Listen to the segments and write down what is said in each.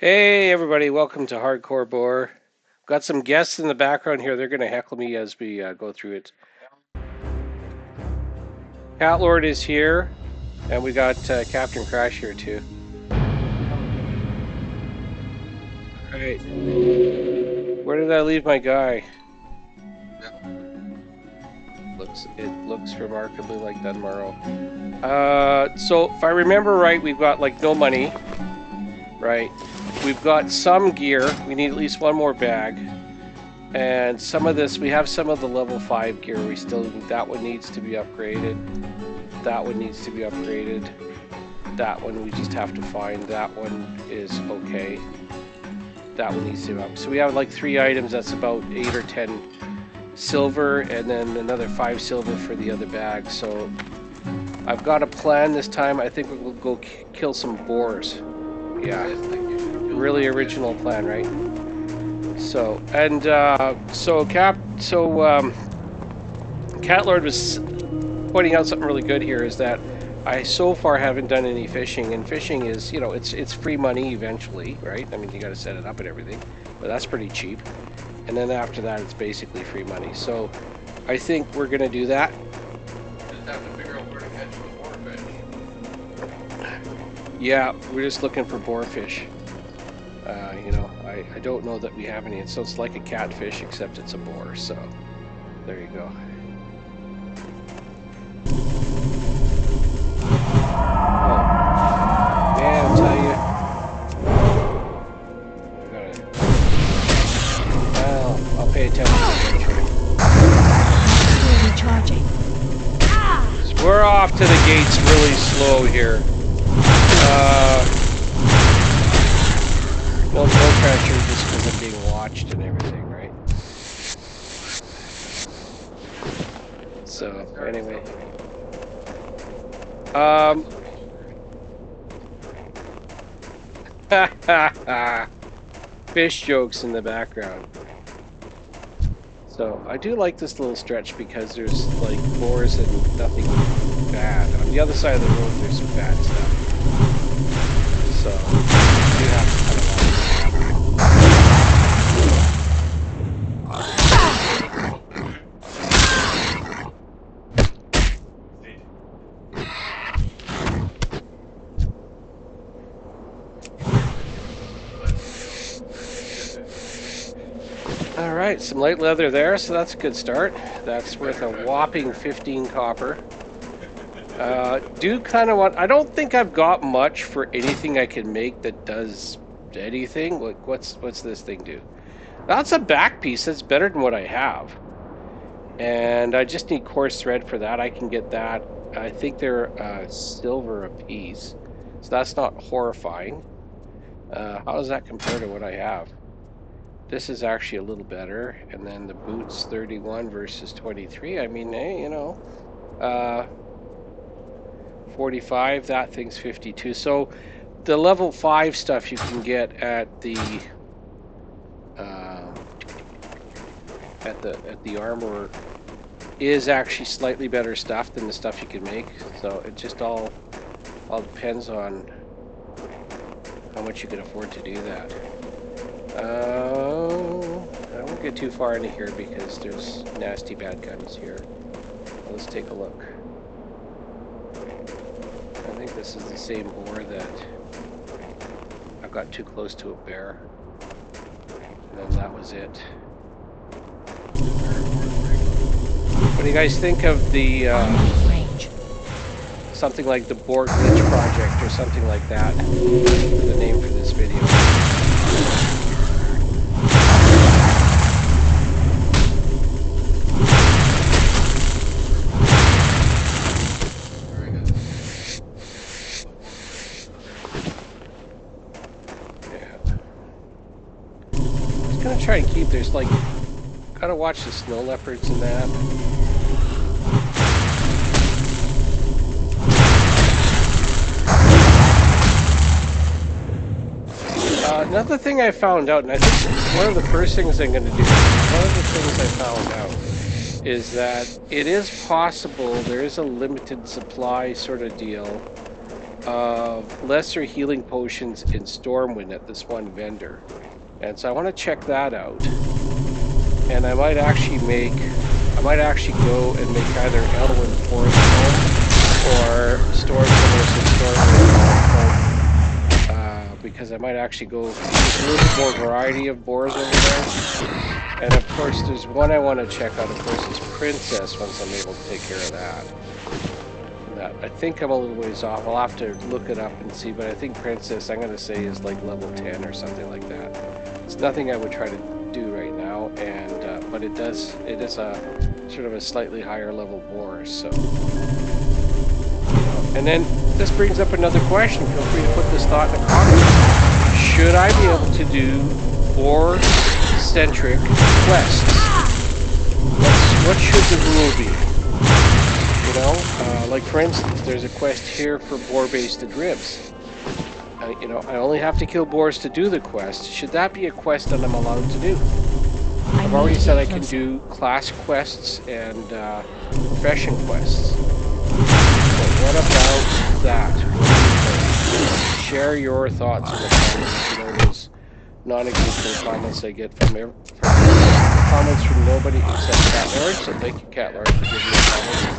Hey everybody, welcome to Hardcore Boar. Got some guests in the background here. They're going to heckle me as we go through it. Cat Lord is here, and we got Captain Crash here too. Alright. Where did I leave my guy? It looks remarkably like Dunmorrow. So if I remember right, we've got like no money. Right. We've got some gear. We need at least one more bag. And some of this, we have some of the level 5 gear. We still, that one needs to be upgraded. That one needs to be upgraded. That one we just have to find. That one is okay. That one needs to be up. So we have like 3 items. That's about 8 or 10 silver, and then another 5 silver for the other bag. So I've got a plan this time. I think we'll go kill some boars. Yeah, really original plan, right? So, and Cat Lord was pointing out something really good here, is that I so far haven't done any fishing, and fishing is, you know, it's free money eventually, right? I mean, you got to set it up and everything, but that's pretty cheap. And then after that, it's basically free money. So I think we're gonna do that. Just have to figure out where to catch the boarfish. Yeah, we're just looking for boarfish. You know, I don't know that we have any. So it's like a catfish, except it's a boar. So there you go. Oh, man, I'll tell you. Well, I'll pay attention eventually. Recharging. So we're off to the gates really slow here. No pressure, just because I'm being watched and everything, right? So, anyway. Fish jokes in the background. So, I do like this little stretch because there's, like, boars and nothing bad. On the other side of the road, there's some bad stuff. So, you have to kind of watch. Alright, some light leather there, so that's a good start. That's worth a whopping 15 copper. Do kind of want... I don't think I've got much for anything I can make that does anything. Like, what's this thing do? That's a back piece. That's better than what I have. And I just need coarse thread for that. I can get that. I think they're silver a piece. So that's not horrifying. How does that compare to what I have? This is actually a little better. And then the boots 31 versus 23. I mean, hey, you know. 45, that thing's 52. So the level 5 stuff you can get at the armorer is actually slightly better stuff than the stuff you can make. So it just all depends on how much you can afford to do that. I won't get too far into here because there's nasty bad guns here. Let's take a look. I think this is the same boar that I got too close to a bear. And then that was it. What do you guys think of the something like the Boar Glitch Project or something like that? The name for this video. Try and keep, there's like, gotta watch the snow leopards and that. Another thing I found out, and I think one of the first things I'm going to do, one of the things I found out is that it is possible, there is a limited supply sort of deal of lesser healing potions in Stormwind at this one vendor. And so I want to check that out. And I might actually go and make either Elwyn Forest home or Stormwind versus Stormwind home. Because I might actually go with a little bit more variety of boars over there. And of course, there's one I want to check out, of course, is Princess, once I'm able to take care of that. I think I'm a little ways off. I'll have to look it up and see, but I think Princess, I'm going to say, is like level 10 or something like that. It's nothing I would try to do right now, and but it is a sort of a slightly higher level boar, so. And then this brings up another question. Feel free to put this thought in the comments. Should I be able to do boar-centric quests? What should the rule be? You know, like for instance, there's a quest here for boar-based ribs. You know, I only have to kill boars to do the quest. Should that be a quest that I'm allowed to do? I've already said I can do class quests and profession quests. But what about that? What do you think? Share your thoughts in the comments. You know, those non-existent comments I get from comments from nobody except Cat Lord. So thank you, Cat Lord, for giving me comments.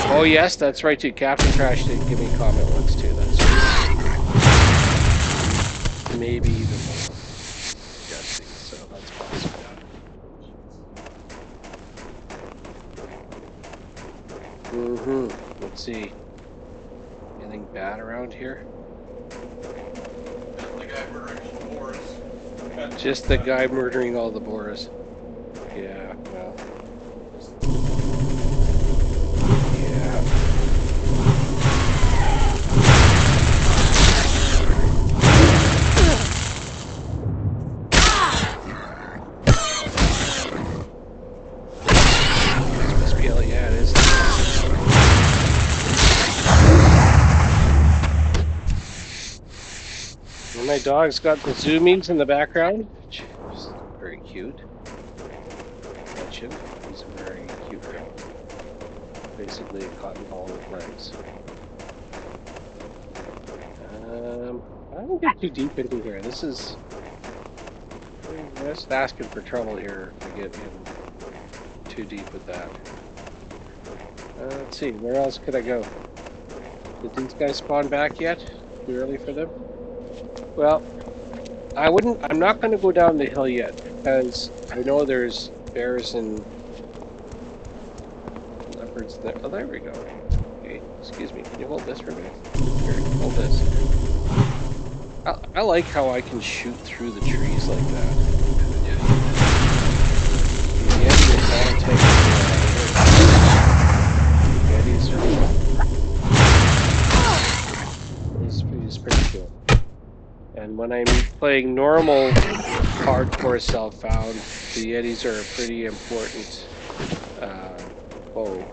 Oh yes, that's right too. Captain Crash did give me a comment once too. That's right. Maybe even more. Guessing, so that's possible. Let's see. Anything bad around here? Just the guy murdering all the boars. Just the guy murdering all the boars. Yeah, well. Yeah. This must be yeah, it is. And my dog's got the zoomies in the background, which is very cute. He's a very cute girl. Basically a cotton ball with legs. I don't get too deep into here. This is just asking for trouble here to get in too deep with that. Let's see, where else could I go? Did these guys spawn back yet? Too early for them? Well, I'm not going to go down the hill yet, because I know there's bears and leopards there. Oh, there we go. Okay, excuse me, can you hold this for a minute? Here, hold this. I like how I can shoot through the trees like that. The Yeti is all taken away. He's pretty cool. And when I'm playing normal hardcore self-found, the Yetis are a pretty important foe,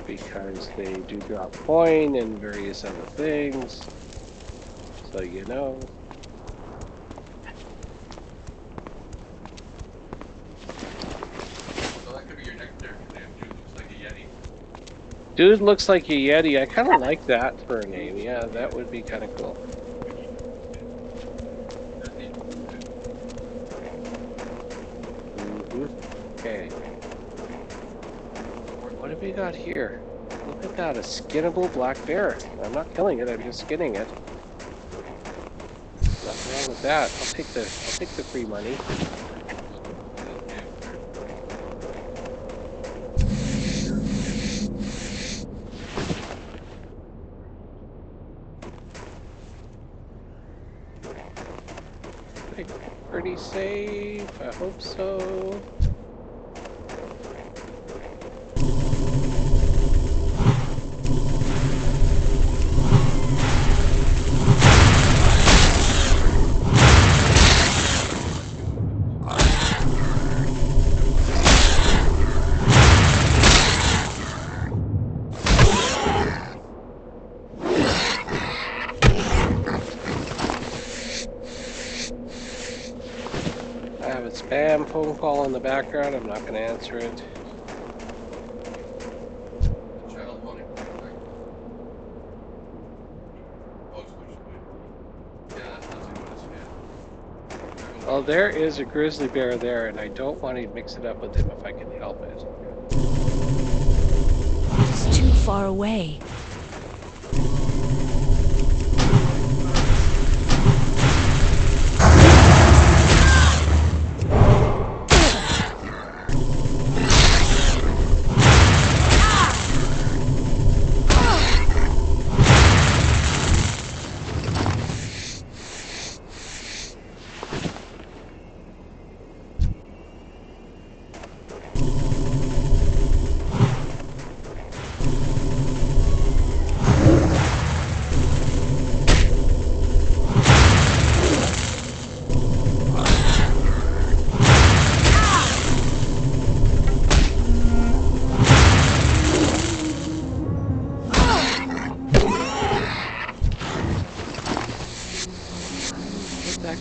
because they do drop coin and various other things. So you know. So that could be your next name. Dude looks like a Yeti. I kind of like that for a name. Yeah, that would be kind of cool. Okay. What have we got here? Look at that, a skinnable black bear. I'm not killing it, I'm just skinning it. Nothing wrong with that. I'll take the free money. Pretty safe, I hope so. Spam phone call in the background. I'm not going to answer it. Well, there is a grizzly bear there, and I don't want to mix it up with him if I can help it. It's too far away.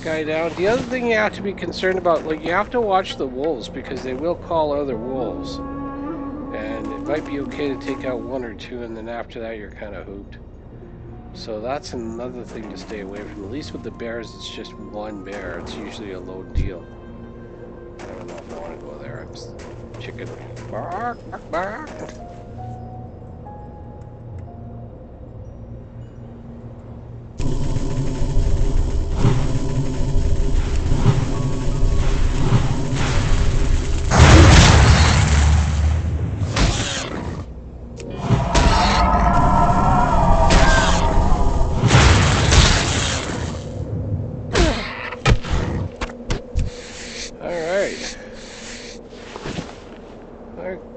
Guy down. The other thing you have to be concerned about, like, you have to watch the wolves because they will call other wolves, and it might be okay to take out one or two, and then after that you're kind of hooped. So that's another thing to stay away from. At least with the bears, it's just one bear. It's usually a low deal. I don't know if I want to go there. I'm just chicken. Bark, bark, bark.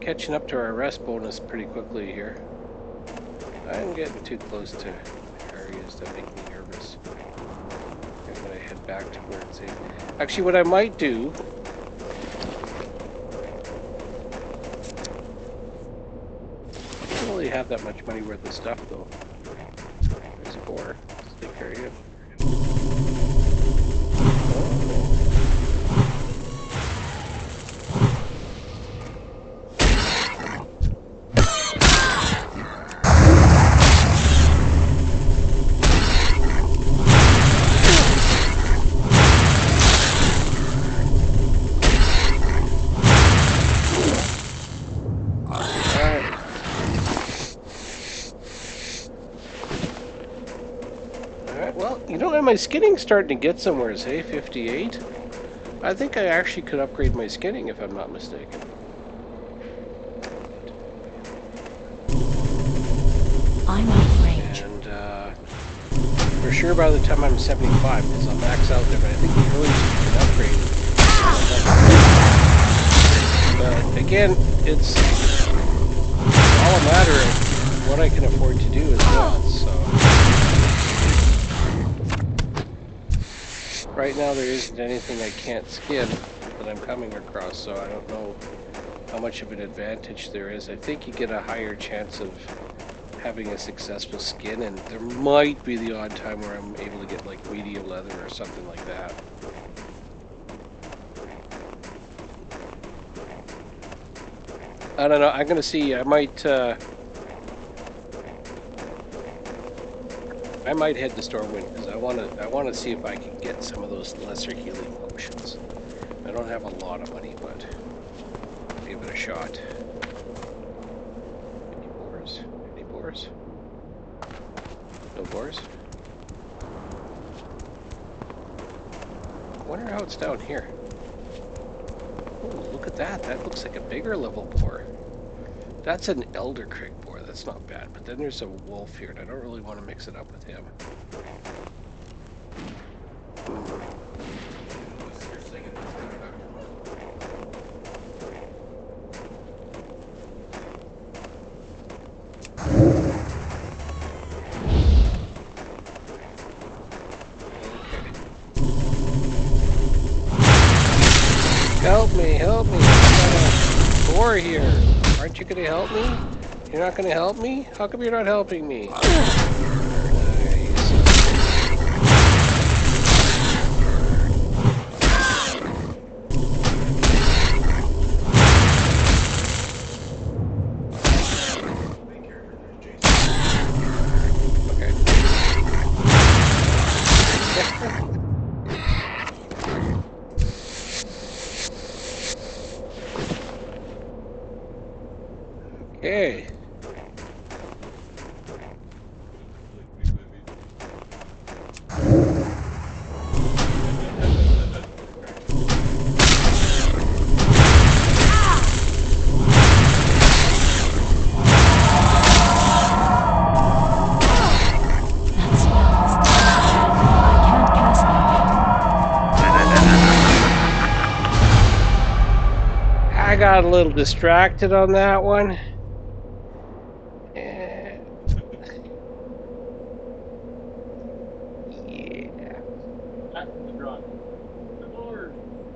Catching up to our rest bonus pretty quickly here. I'm getting too close to areas that make me nervous. I'm gonna head back to where it's safe. Actually, what I might do... I don't really have that much money worth of stuff, though. There's Boar. Let's take care of him. My skinning's starting to get somewhere, say 58. I think I actually could upgrade my skinning if I'm not mistaken. I'm out of range. And for sure by the time I'm 75, because I'll max out there, but I think the earliest you can upgrade. But again, it's all a matter of what I can afford to do as well, so. Right now there isn't anything I can't skin that I'm coming across, so I don't know how much of an advantage there is. I think you get a higher chance of having a successful skin, and there might be the odd time where I'm able to get like medium leather or something like that. I don't know, I'm gonna see. I might head to Stormwind because I want to see if I can get some of those lesser healing potions. I don't have a lot of money, but I'll give it a shot. Any boars? Any boars? No boars? I wonder how it's down here. Oh, look at that. That looks like a bigger level boar. That's an Elder Creek boar. That's not bad. But then there's a wolf here, and I don't really want to mix it up with him. Help me, help me. I've got a boar here. Aren't you going to help me? You're not going to help me? How come you're not helping me? Okay. That spell is I can't cast it. I got a little distracted on that one. Yeah.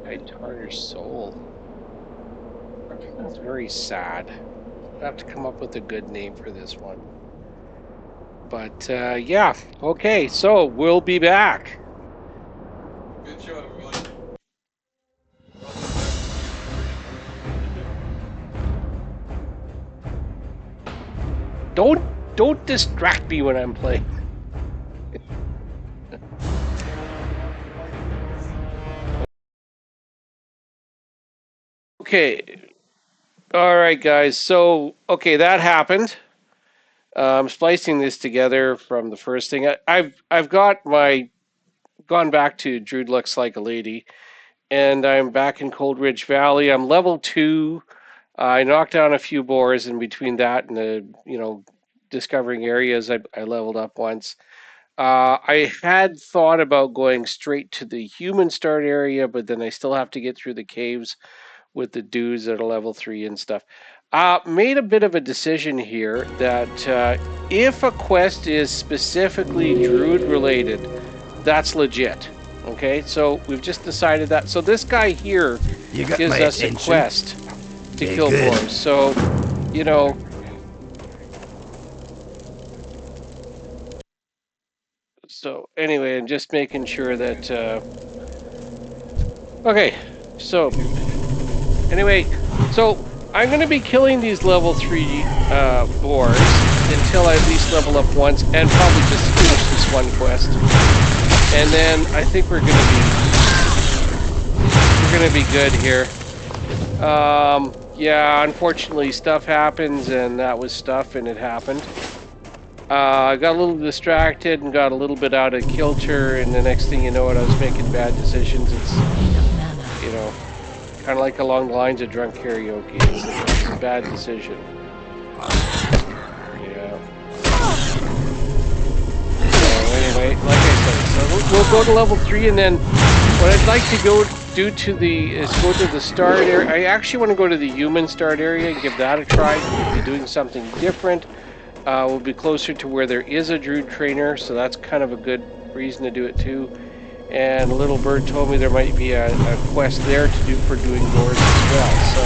I tartar soul. That's very sad. I have to come up with a good name for this one. But yeah, okay, so we'll be back. Good show, everybody. Don't distract me when I'm playing. Okay. All right, guys. So, okay, that happened. I'm splicing this together from the first thing. I've got my gone back to Druid Looks Like a Lady, and I'm back in Cold Ridge Valley. I'm level 2. I knocked down a few boars, and between that and the discovering areas, I leveled up once. I had thought about going straight to the human start area, but then I still have to get through the caves with the dudes that are level 3 and stuff. Made a bit of a decision here that if a quest is specifically druid related, that's legit. Okay, so we've just decided that. So this guy here gives us a quest to kill boars. So, so anyway, I'm just making sure that. Okay, so anyway, so I'm going to be killing these level 3 boars until I at least level up once, and probably just finish this one quest. And then I think we're gonna be good here. Yeah, unfortunately stuff happens, and that was stuff, and it happened. I got a little distracted and got a little bit out of kilter, and the next thing you know, I was making bad decisions. It's, kind of like along the lines of drunk karaoke. It's a bad decision. Yeah. So anyway, like I said, so we'll go to level 3, and then what I'd like to go do to the start area. I actually want to go to the human start area and give that a try. We'll be doing something different. We'll be closer to where there is a druid trainer, so that's kind of a good reason to do it too. And a little bird told me there might be a quest there to do for doing doors as well. So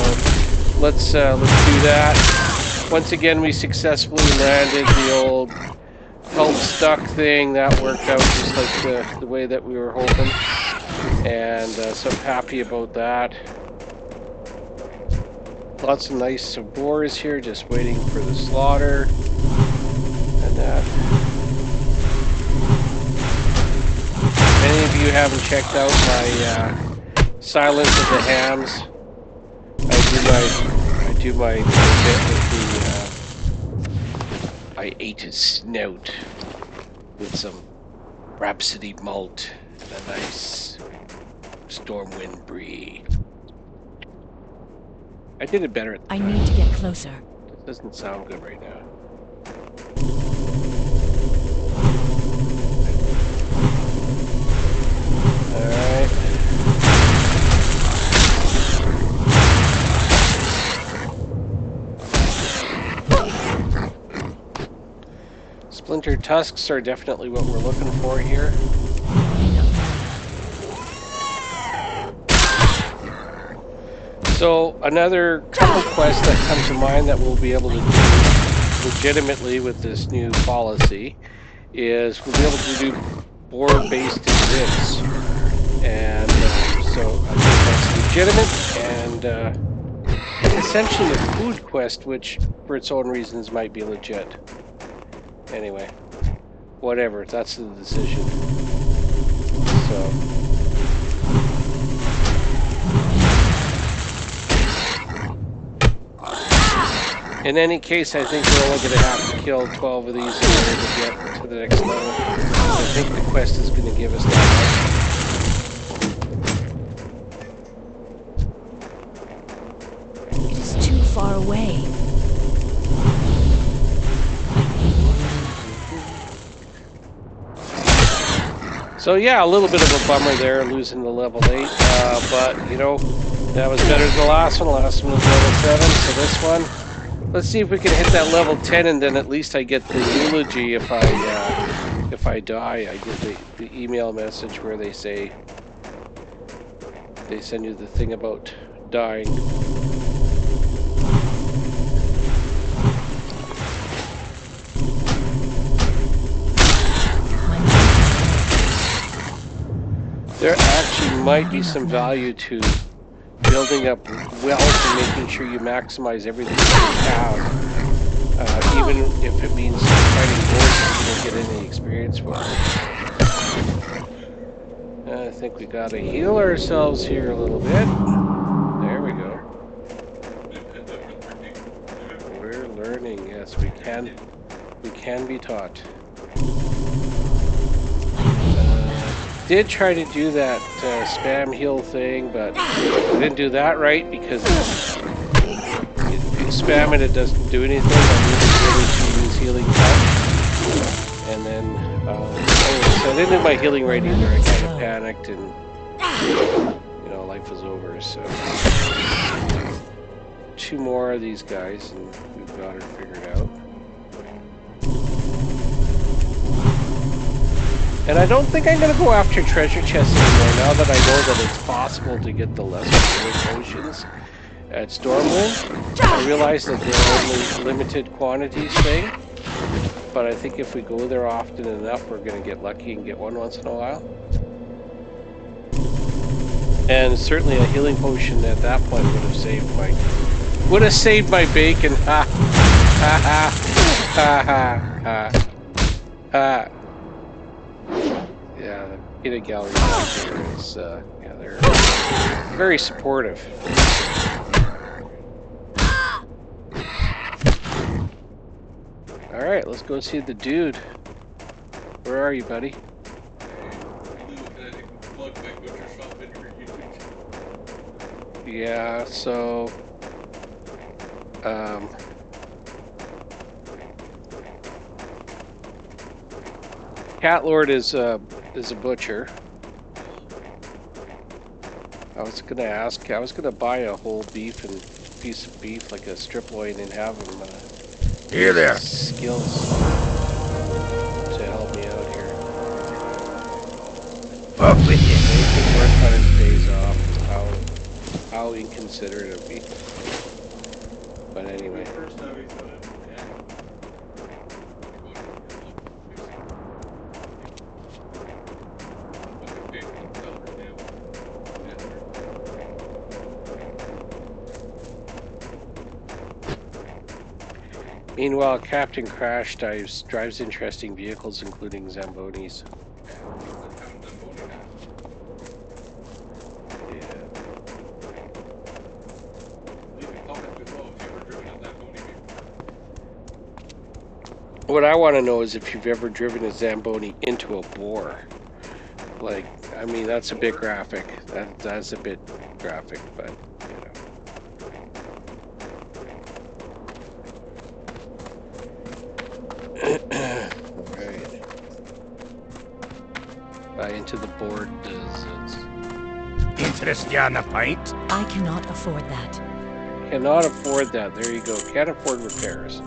let's do that. Once again, we successfully landed the old help stuck thing. That worked out just like the way that we were hoping. And so I'm happy about that. Lots of nice boars here, just waiting for the slaughter. And that. Many of you haven't checked out my Silence of the Hams. I do my bit with the. I ate his snout with some Rhapsody malt and a nice Stormwind brie. I did it better. I need to get closer. It doesn't sound good right now. Alright. Splintered tusks are definitely what we're looking for here. So another couple quests that come to mind that we'll be able to do legitimately with this new policy is we'll be able to do board-based events. And so I think that's legitimate, and essentially a food quest, which for its own reasons might be legit. Anyway, whatever, that's the decision. So. In any case, I think we're only going to have to kill 12 of these in order to get to the next level. I think the quest is going to give us that. It is too far away. So yeah, a little bit of a bummer there, losing the level 8. But, you know, that was better than the last one. The last one was level 7, so this one... Let's see if we can hit that level 10, and then at least I get the eulogy if I die. I get the email message where they say they send you the thing about dying. There actually might be some value to building up wealth and making sure you maximize everything you have, even if it means fighting boars that you don't get any experience for. I think we gotta heal ourselves here a little bit. There we go. We're learning. Yes, we can. We can be taught. Did try to do that spam heal thing, but I didn't do that right because if you spam it, it doesn't do anything. I really to use healing touch. And then, anyway, so I didn't do my healing right either. I kind of panicked and, you know, life was over. So, 2 more of these guys and we've got it figured out. And I don't think I'm going to go after treasure chests anymore now that I know that it's possible to get the lesser healing potions at Stormwind. I realize that they're only limited quantities thing, but I think if we go there often enough, we're going to get lucky and get one once in a while. And certainly a healing potion at that point would have saved my bacon. Ha ha ha ha ha ha. Yeah, the Peanut Gallery back here is, yeah, they're very supportive. Alright, let's go see the dude. Where are you, buddy? Yeah, so... Cat Lord is a butcher. I was gonna ask. I was gonna buy a whole piece of beef, like a strip loin, and have him. Here there. Skills to help me out here. Up with you. Making work on his days off. How inconsiderate of me. But anyway. Meanwhile, Captain Crash drives interesting vehicles, including Zambonis. Yeah. What I want to know is if you've ever driven a Zamboni into a boar. Like, I mean, that's a bit graphic. That's a bit graphic, but, you know. Into the board deserts. Interest you on the pint? I cannot afford that. Cannot afford that. There you go. Can't afford repairs.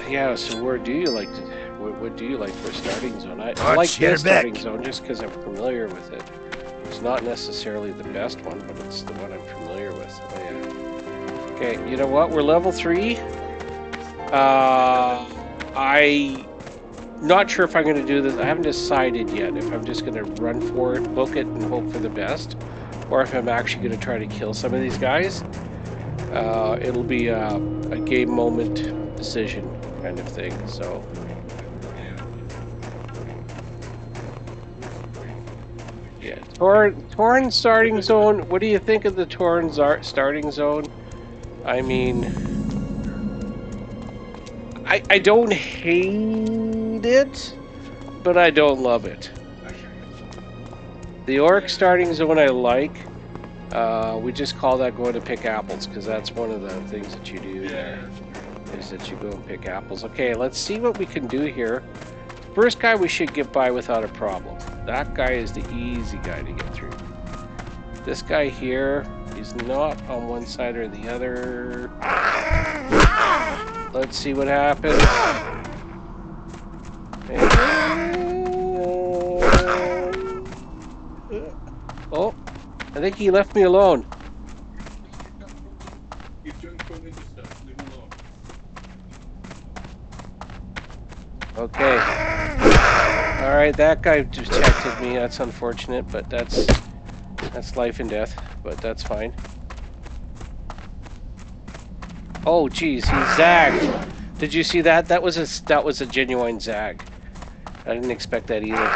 Yeah, so where do you like to... What do you like for a starting zone? I like this starting zone just because I'm familiar with it. It's not necessarily the best one, but it's the one I'm familiar with. Oh, yeah. Okay, you know what? We're level 3. I'm not sure if I'm going to do this. I haven't decided yet if I'm just going to run for it, book it, and hope for the best, or if I'm actually going to try to kill some of these guys. It'll be a game moment decision kind of thing, so... Torn starting zone. What do you think of the Torn starting zone? I mean, I don't hate it, but I don't love it. The Orc starting zone I like. We just call that going to pick apples because that's one of the things that you do there. Is that you go and pick apples. Okay, let's see what we can do here. First guy we should get by without a problem. That guy is the easy guy to get through. This guy here, he's not on one side or the other. Let's see what happens. Oh, I think he left me alone. Okay. Alright, that guy detected me. That's unfortunate, but that's life and death. But that's fine. Oh, geez, he zagged. Did you see that? That was a genuine zag. I didn't expect that either.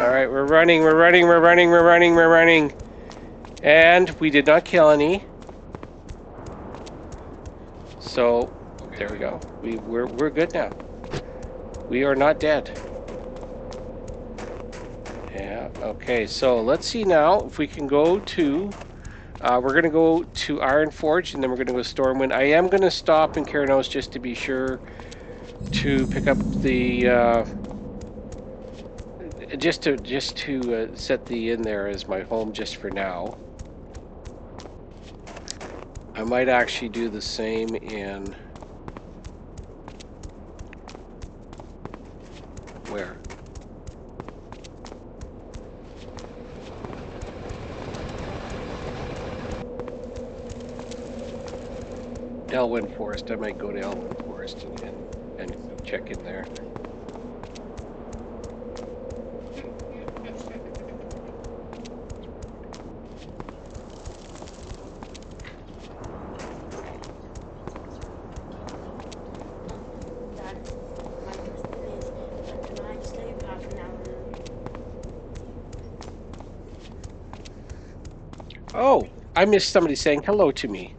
Alright, we're running. And we did not kill any. So, there we go. We're good now. We are not dead. Yeah, okay, so let's see now if we can go to... we're going to go to Iron Forge, and then we're going to go Stormwind. I am going to stop in Keranos just to be sure to pick up the... just to set the inn there as my home just for now. I might actually do the same in... Where? Elwyn Forest. I might go to Elwyn Forest and check in there. Oh, I missed somebody saying hello to me.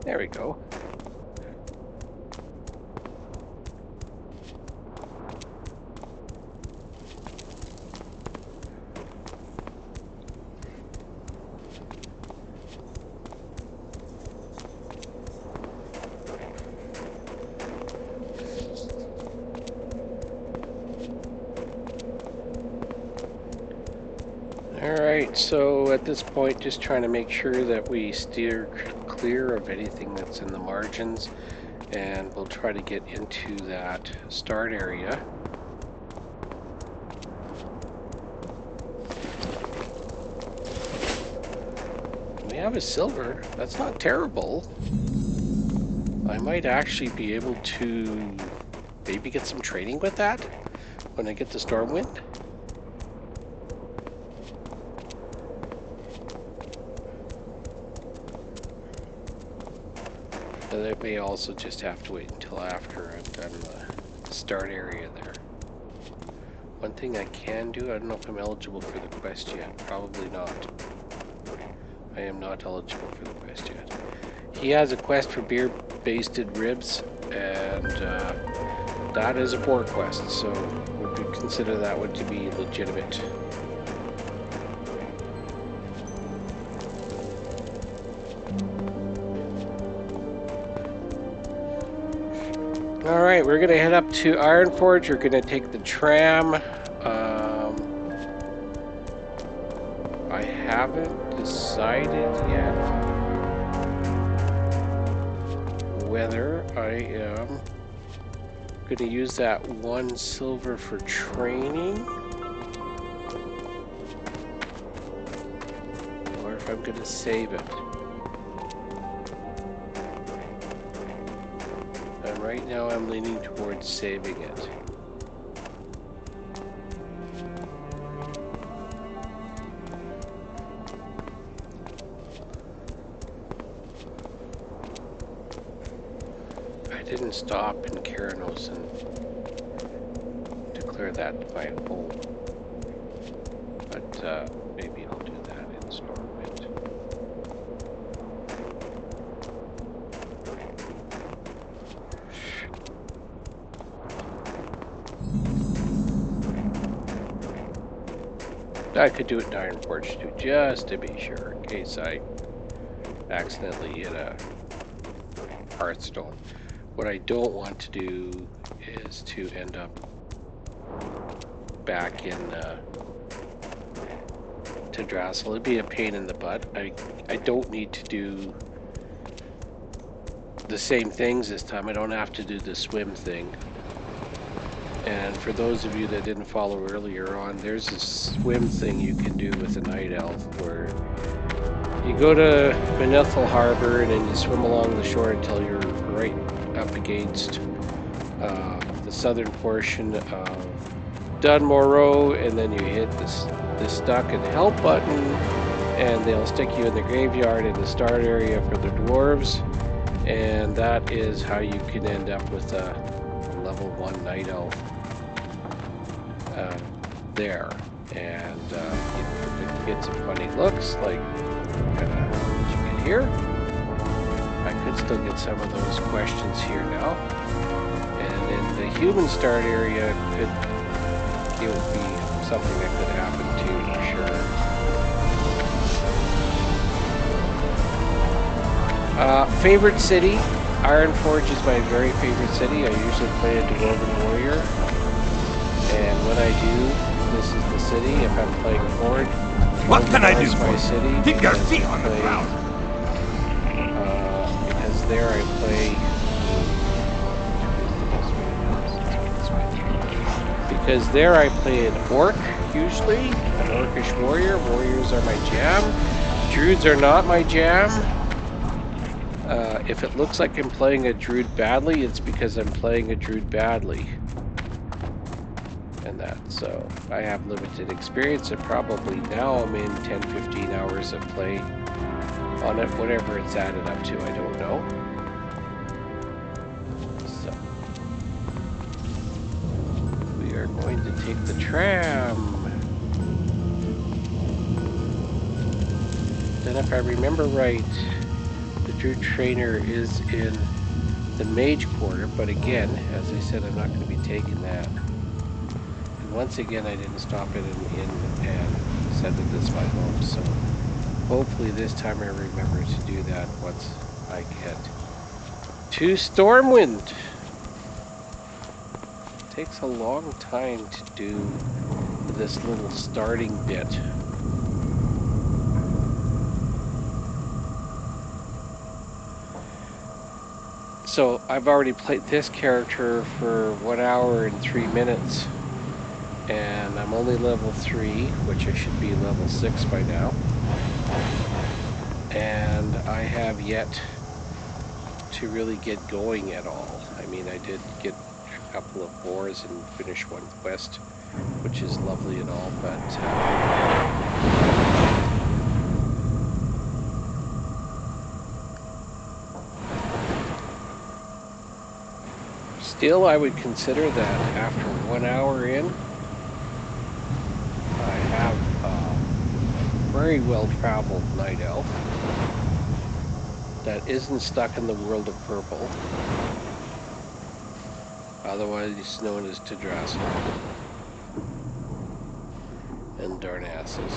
There we go. Alright, so at this point just trying to make sure that we steer clear of anything that's in the margins, and we'll try to get into that start area. We have a silver, that's not terrible. I might actually be able to maybe get some training with that when I get to Stormwind. But I may also just have to wait until after I've done the start area there. One thing I can do, I don't know if I'm eligible for the quest yet. Probably not. I am not eligible for the quest yet. He has a quest for beer-basted ribs, and that is a Boar quest, so we could consider that one to be legitimate. Alright, we're going to head up to Iron Forge. We're going to take the tram. I haven't decided yet whether I am going to use that 1 silver for training, or if I'm going to save it. And right now I'm leaning towards saving it. stop in Keranos and declare that my home. But maybe I'll do that in Stormwind. I could do it in Ironforge too, just to be sure, in case I accidentally hit a Hearthstone. What I don't want to do is to end up back in to Drassel. It'd be a pain in the butt. I don't need to do the same things this time. I don't have to do the swim thing. And for those of you that didn't follow earlier on, there's a swim thing you can do with a Night Elf where you go to Benethel Harbor and then you swim along the shore until you're right up against the southern portion of Dunmorrow, and then you hit this stuck and help button, and they'll stick you in the graveyard in the start area for the dwarves, and that is how you can end up with a level 1 Night Elf there. And you get some funny looks, like kind of how did you get here? I could still get some of those questions here now. And in the human start area, it would be something that could happen too, for sure. Favorite city? Ironforge is my very favorite city. I usually play a Dwarven Warrior. And when I do, this is the city. If I'm playing Ford, What can I do my for you? city. Keep your because feet I on the play- ground. Because there I play. Because there I play an orc, usually an orcish warrior. Warriors are my jam. Druids are not my jam. If it looks like I'm playing a druid badly, it's because I'm playing a druid badly. And that, so I have limited experience, and probably now I'm in 10-15 hours of play on it, whatever it's added up to, I don't know. So we are going to take the tram. Then if I remember right, the Druid Trainer is in the Mage Quarter, but again, as I said, I'm not going to be taking that. And once again, I didn't stop it and said that this is my home, so hopefully this time I remember to do that once I get to Stormwind. It takes a long time to do this little starting bit. So I've already played this character for 1 hour and 3 minutes, and I'm only level 3, which I should be level 6 by now. And I have yet to really get going at all. I mean, I did get a couple of boars and finish one quest, which is lovely and all, but still, I would consider that after 1 hour in, I have a very well-traveled Night Elf that isn't stuck in the world of purple, otherwise known as Tidrassil and Darnassus.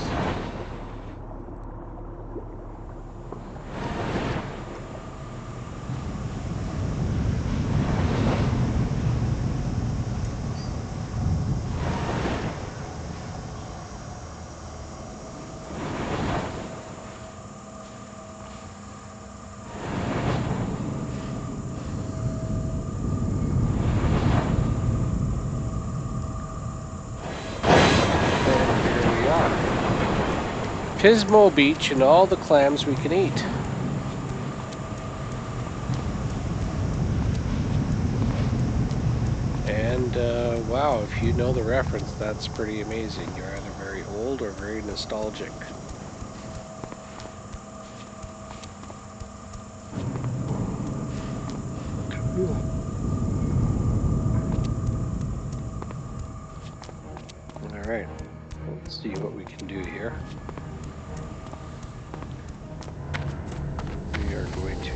Pismo Beach and all the clams we can eat. And wow, if you know the reference, that's pretty amazing. You're either very old or very nostalgic. Alright, let's see what we can do here. We are going to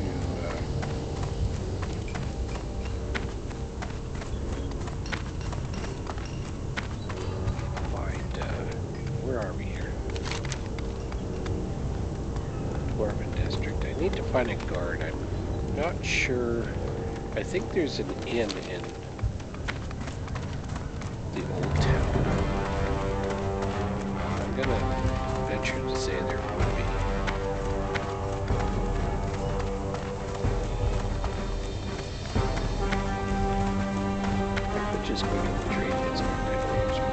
find, where are we here? Dwarven District. I need to find a guard. I'm not sure. I think there's an inn in the old town. I'm gonna venture to say there would be. I could just go get the trade that's on my nose from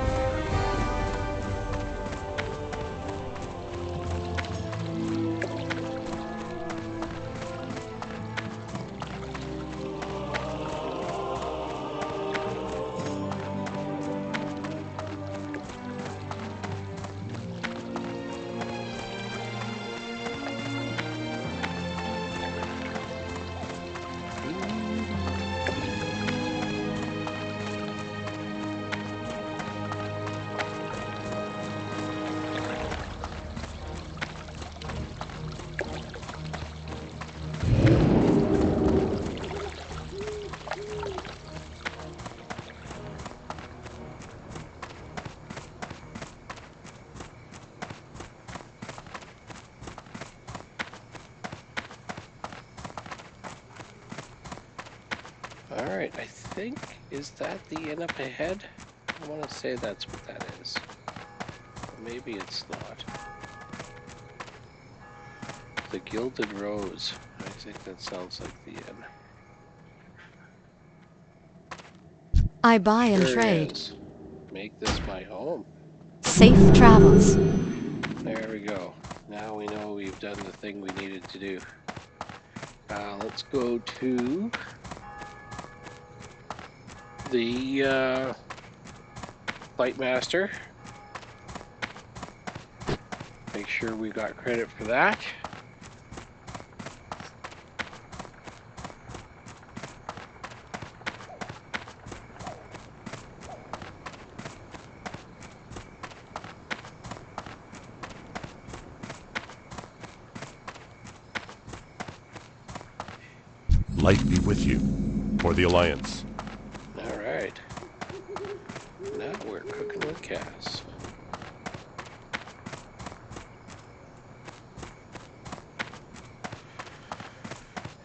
Alright, I think, is that the inn up ahead? I want to say that's what that is. But maybe it's not. The Gilded Rose. I think that sounds like the inn. I buy and Sure trade. is. Make this my home. Safe travels. There we go. Now we know we've done the thing we needed to do. Let's go to the Fight Master. Make sure we got credit for that. Light be with you, for the Alliance. Alright. Now we're cooking with Cass.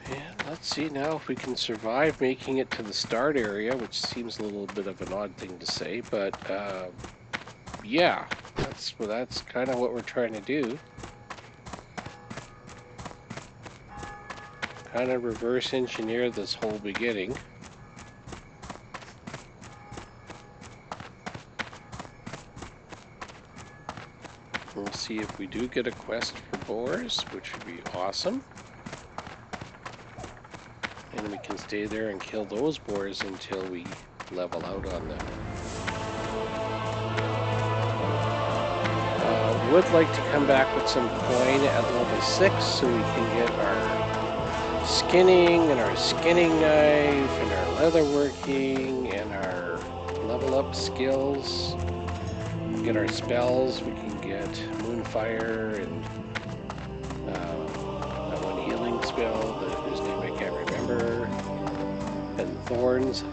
And let's see now if we can survive making it to the start area, which seems a little bit of an odd thing to say, but yeah, that's kind of what we're trying to do. Kind of reverse engineer this whole beginning. We'll see if we do get a quest for boars, which would be awesome. And we can stay there and kill those boars until we level out on them. Would like to come back with some coin at level 6 so we can get our skinning and our skinning knife and our leatherworking and our level up skills. Get our spells. We can get Moonfire and that one healing spell whose name I can't remember, and Thorns.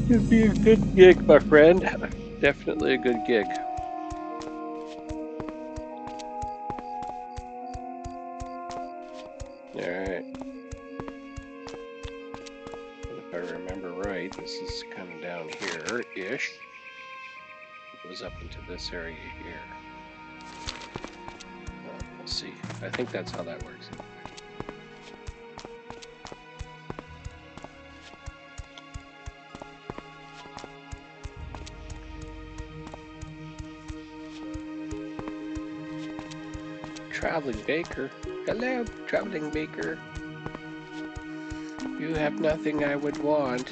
It'd be a good gig, my friend. Definitely a good gig. Alright. If I remember right, this is kind of down here-ish. It goes up into this area here. We'll see. I think that's how that works. Traveling baker. Hello, traveling baker. You have nothing I would want.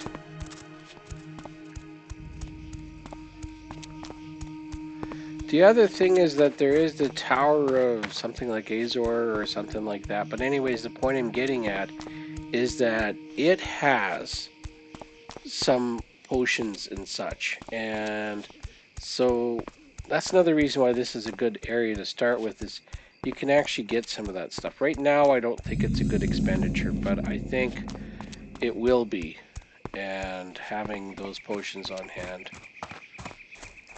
The other thing is that there is the Tower of something like Azor or something like that. But anyways, the point I'm getting at is that it has some potions and such. And so that's another reason why this is a good area to start with, is you can actually get some of that stuff. Right now, I don't think it's a good expenditure, but I think it will be. And having those potions on hand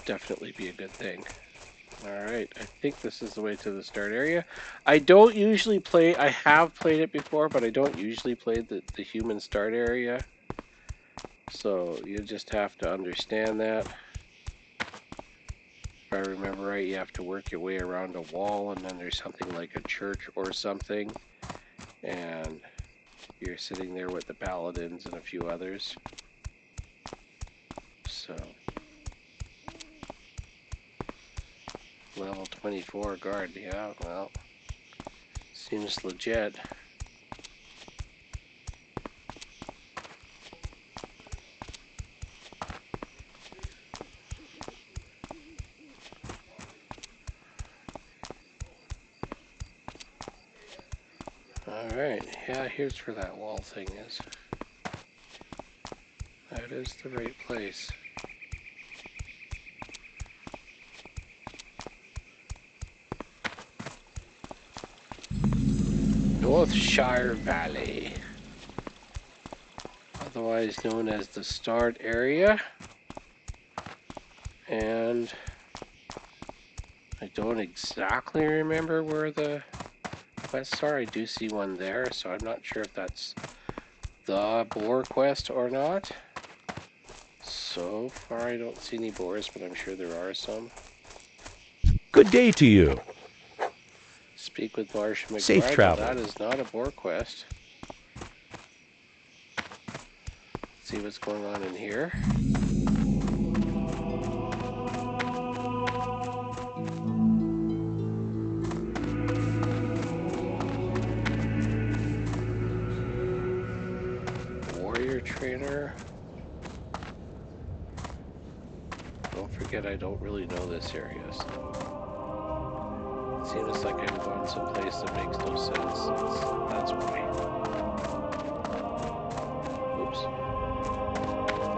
definitely be a good thing. Alright, I think this is the way to the start area. I don't usually play, I have played it before, but I don't usually play the human start area. So you just have to understand that. If I remember right, you have to work your way around a wall, and then there's something like a church or something. And you're sitting there with the paladins and a few others. So... Level 24 guard, yeah, well, seems legit. Alright, yeah, here's where that wall thing is. That is the right place. Northshire Valley, otherwise known as the start area. And I don't exactly remember where the quests are. I do see one there, so I'm not sure if that's the boar quest or not. So far I don't see any boars, but I'm sure there are some. Good day to you. Speak with Marshal McBride. Safe travel. That is not a boar quest. Let's see what's going on in here. Warrior trainer. Don't forget, I don't really know this area, so it seems like I'm going someplace that makes no sense. That's why. Oops.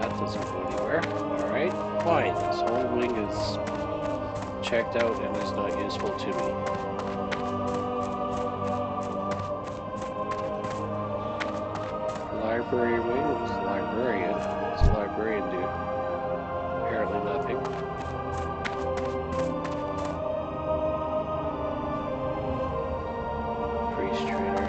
That doesn't go anywhere. Alright, fine. Soul Wing is checked out and is not useful to me. Library wing. What's the librarian? What's the librarian do? Apparently nothing. Priest trainer.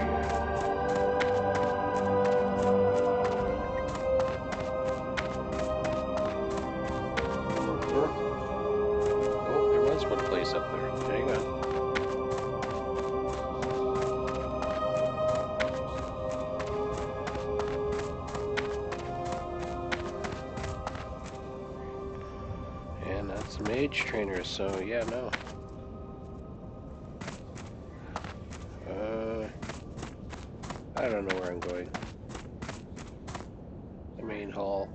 Oh, there was one place up there. Hang on. And that's a mage trainer, so yeah, no. I don't know where I'm going. The main hall.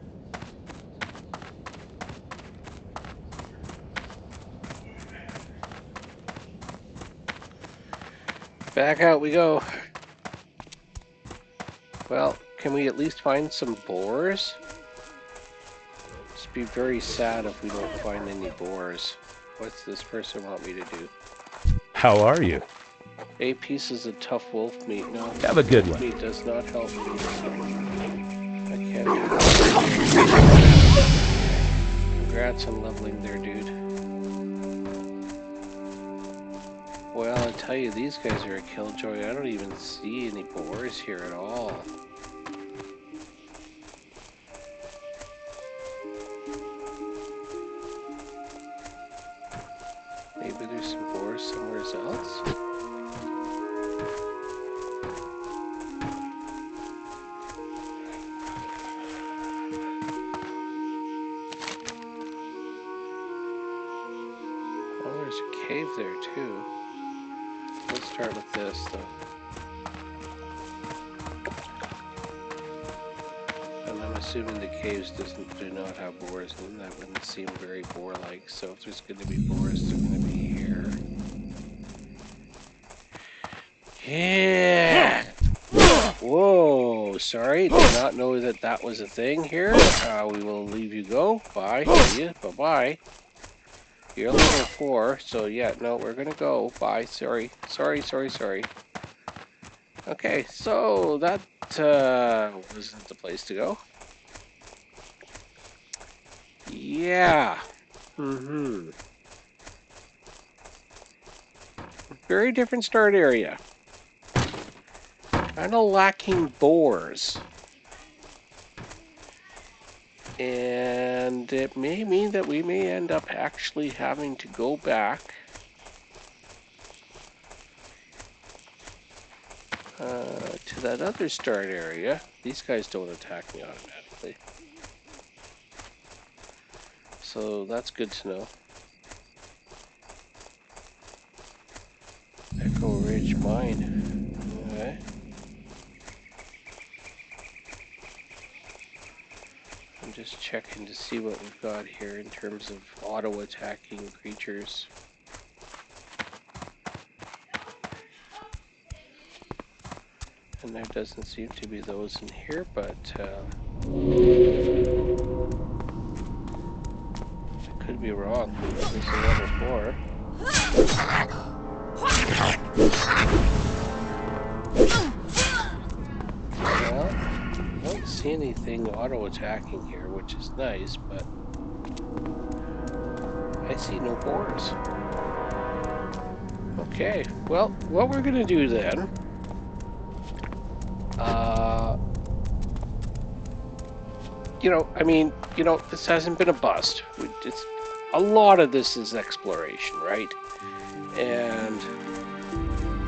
Back out we go. Well, can we at least find some boars? It'd be very sad if we don't find any boars. What's this person want me to do? How are you? 8 pieces of tough wolf meat. No, Have a good one. meat does not help me. I can't. Congrats on leveling there, dude. Well, I tell you, these guys are a killjoy. I don't even see any boars here at all. Maybe there's some boars somewhere else? Oh, there's a cave there too. Let's start with this though. And I'm assuming the caves do not have boars, and that wouldn't seem very boar-like. So if there's going to be boars, they're going to be here. Yeah. Whoa, sorry, did not know that that was a thing here. We will leave you go. Bye, see ya, bye-bye. You're level 4, so yeah, no, we're gonna go. Bye, sorry. Okay, so that wasn't the place to go. Yeah. Very different start area. Kinda lacking boars. And it may mean that we may end up actually having to go back to that other start area. These guys don't attack me automatically. So that's good to know. Echo Ridge Mine. Okay. I'm just checking to see what we've got here in terms of auto-attacking creatures. And there doesn't seem to be those in here, but I could be wrong. This is level 4. Well, I don't see anything auto-attacking here, which is nice, but I see no boars. Okay, well, what we're gonna do then, this hasn't been a bust. A lot of this is exploration, right? And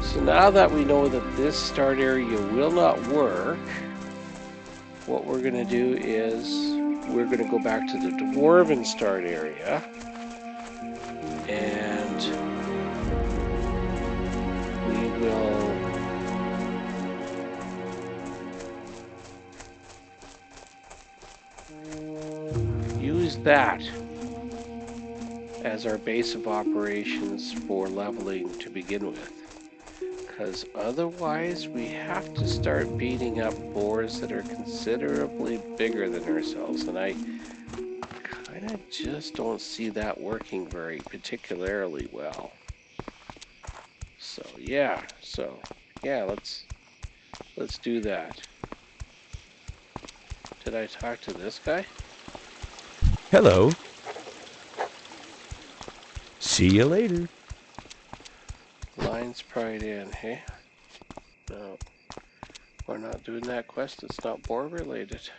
so now that we know that this start area will not work, what we're gonna do is we're gonna go back to the Dwarven start area, and we will use that as our base of operations for leveling to begin with. Because otherwise we have to start beating up boars that are considerably bigger than ourselves, and I kind of just don't see that working very particularly well. So yeah, let's do that. Did I talk to this guy? Hello. See you later. Lion's Pride Inn, hey? No, we're not doing that quest. It's not boar related.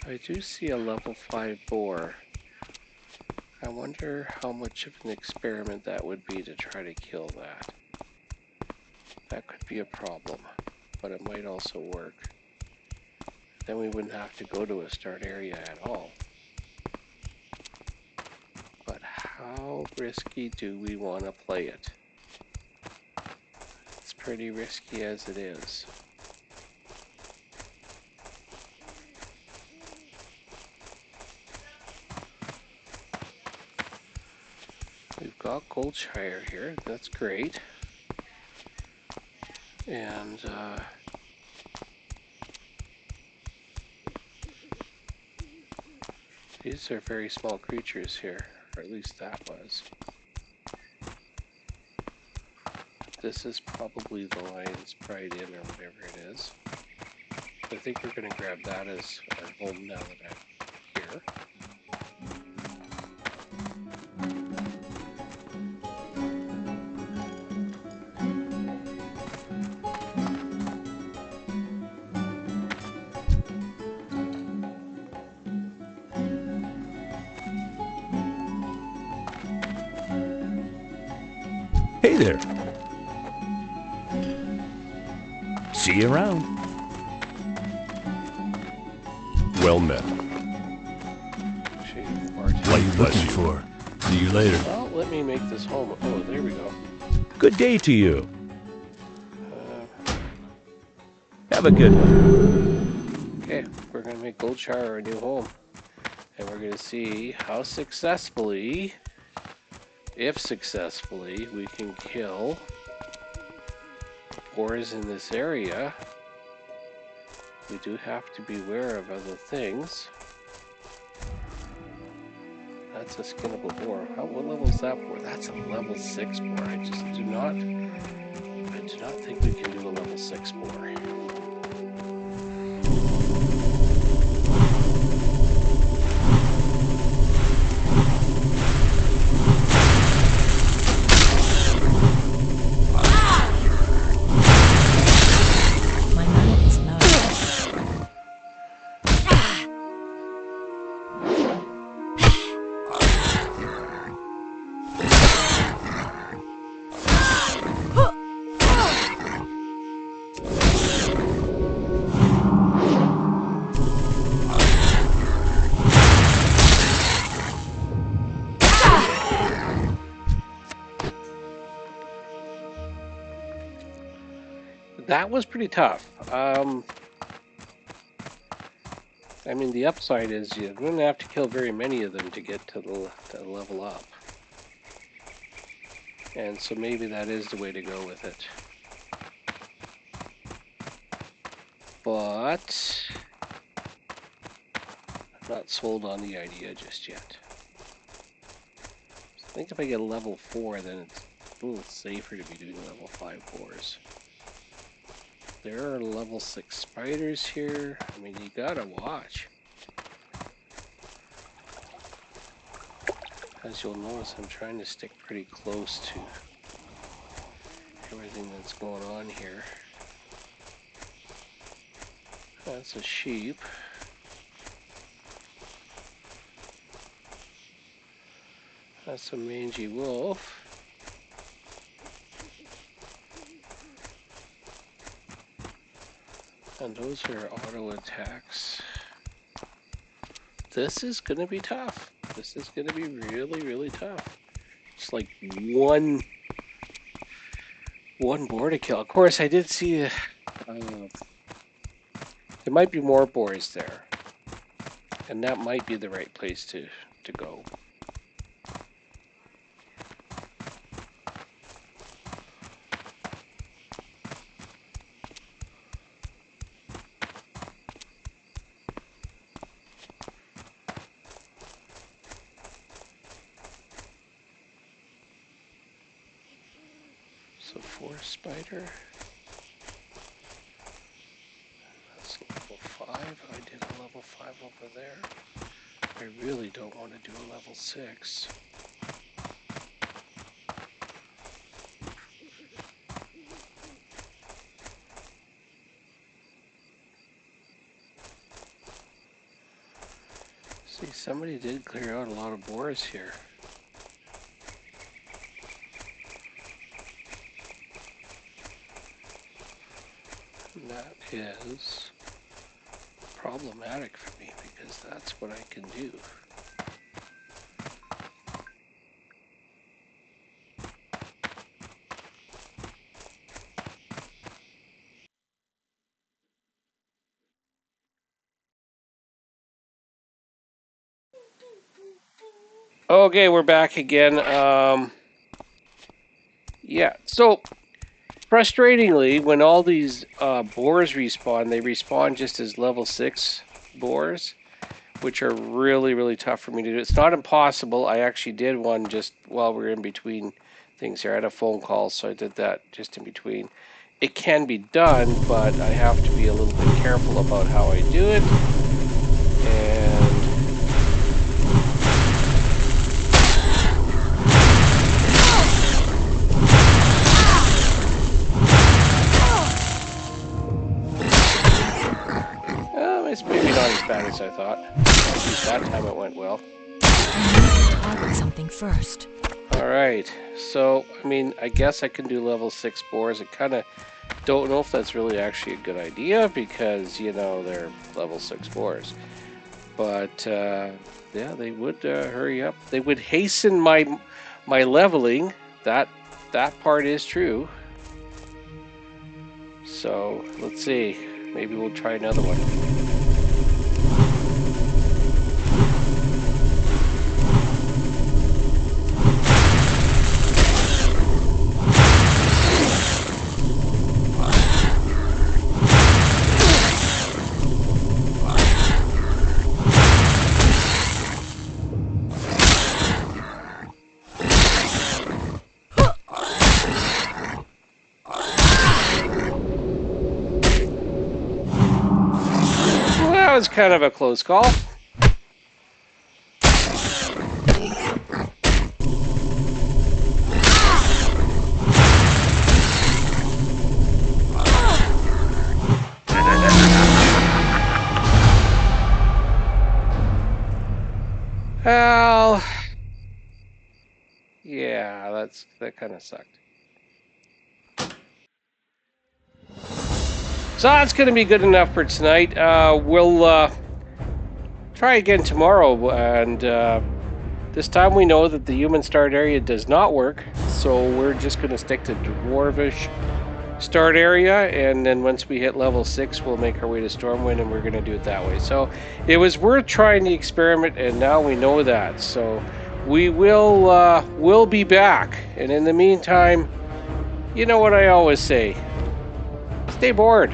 I do see a level 5 boar. I wonder how much of an experiment that would be to try to kill that. That could be a problem, but it might also work. Then we wouldn't have to go to a start area at all. But how risky do we want to play it? It's pretty risky as it is. We've got Goldshire here, that's great. And these are very small creatures here, or at least that was. This is probably the Lion's Pride Inn or whatever it is. I think we're going to grab that as our home now that I'm here. Hey there. See you around. Well met. What are you looking for? See you later. Well, let me make this home. Oh, there we go. Good day to you. Have a good one. Okay, we're going to make Goldshire our new home. And we're going to see how successfully, if successfully, we can kill boars in this area, we do have to be aware of other things. That's a skinnable boar. What level is that boar? That's a level 6 boar. I do not think we can do a level 6 boar. My mana is low. That was pretty tough. I mean, the upside is you don't have to kill very many of them to get to the level up. And so maybe that is the way to go with it. But I'm not sold on the idea just yet. I think if I get a level 4, then it's a little safer to be doing level 5 boars. There are level 6 spiders here. I mean, you gotta watch. As you'll notice, I'm trying to stick pretty close to everything that's going on here. That's a sheep. That's a mangy wolf. And those are auto attacks. This is going to be tough. This is going to be really, really tough. It's like one boar to kill. Of course, I did see there might be more boars there. And that might be the right place to go. So 4 spider. That's level 5. I did a level 5 over there. I really don't want to do a level 6. See, somebody did clear out a lot of boars here. And that is problematic for me because that's what I can do. Okay, we're back again. Yeah, so frustratingly, when all these boars respawn, they respawn just as level 6 boars, which are really, really tough for me to do. It's not impossible. I actually did one just while we were in between things here. I had a phone call, so I did that just in between. It can be done, but I have to be a little bit careful about how I do it. And it's maybe not as bad as I thought. At least that time it went well. Target something first. Alright, so, I mean, I guess I can do level 6 boars. I kind of don't know if that's really actually a good idea because, you know, they're level 6 boars. But, yeah, they would hurry up. They would hasten my leveling. That part is true. So, let's see. Maybe we'll try another one. was kind of a close call. Well, yeah, that kind of sucked. So that's going to be good enough for tonight. We'll try again tomorrow, and this time we know that the human start area does not work, so we're just going to stick to dwarvish start area, and then once we hit level 6, we'll make our way to Stormwind, and we're going to do it that way. So it was worth trying the experiment, and now we know that. So we will be back, and in the meantime, you know what I always say: stay bored.